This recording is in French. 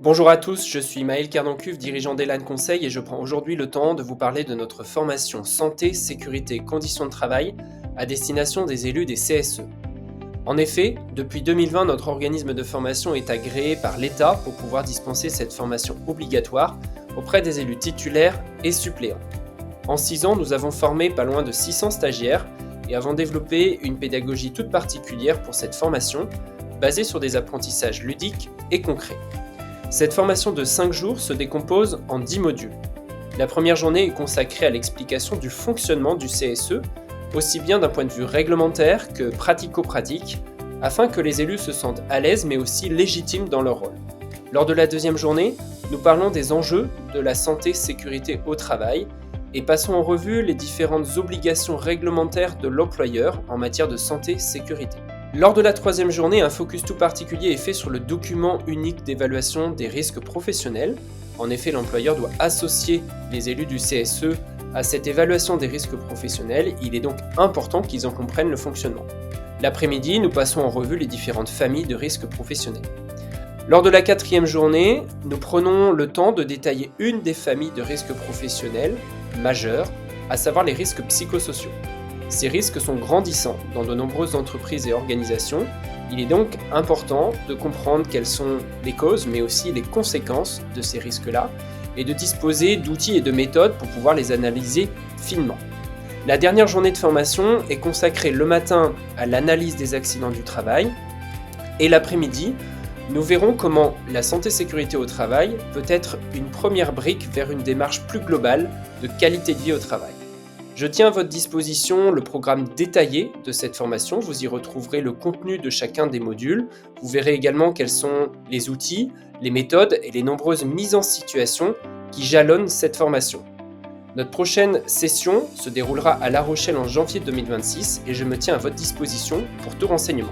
Bonjour à tous, je suis Maël Cardancuve, dirigeant d'Elan Conseil et je prends aujourd'hui le temps de vous parler de notre formation santé, sécurité et conditions de travail à destination des élus des CSE. En effet, depuis 2020, notre organisme de formation est agréé par l'État pour pouvoir dispenser cette formation obligatoire auprès des élus titulaires et suppléants. En 6 ans, nous avons formé pas loin de 600 stagiaires et avons développé une pédagogie toute particulière pour cette formation, basée sur des apprentissages ludiques et concrets. Cette formation de 5 jours se décompose en 10 modules. La première journée est consacrée à l'explication du fonctionnement du CSE, aussi bien d'un point de vue réglementaire que pratico-pratique, afin que les élus se sentent à l'aise mais aussi légitimes dans leur rôle. Lors de la deuxième journée, nous parlons des enjeux de la santé-sécurité au travail et passons en revue les différentes obligations réglementaires de l'employeur en matière de santé-sécurité. Lors de la troisième journée, un focus tout particulier est fait sur le document unique d'évaluation des risques professionnels. En effet, l'employeur doit associer les élus du CSE à cette évaluation des risques professionnels. Il est donc important qu'ils en comprennent le fonctionnement. L'après-midi, nous passons en revue les différentes familles de risques professionnels. Lors de la quatrième journée, nous prenons le temps de détailler une des familles de risques professionnels majeurs, à savoir les risques psychosociaux. Ces risques sont grandissants dans de nombreuses entreprises et organisations. Il est donc important de comprendre quelles sont les causes, mais aussi les conséquences de ces risques-là, et de disposer d'outils et de méthodes pour pouvoir les analyser finement. La dernière journée de formation est consacrée le matin à l'analyse des accidents du travail, et l'après-midi, nous verrons comment la santé-sécurité au travail peut être une première brique vers une démarche plus globale de qualité de vie au travail. Je tiens à votre disposition le programme détaillé de cette formation. Vous y retrouverez le contenu de chacun des modules. Vous verrez également quels sont les outils, les méthodes et les nombreuses mises en situation qui jalonnent cette formation. Notre prochaine session se déroulera à La Rochelle en janvier 2026 et je me tiens à votre disposition pour tout renseignement.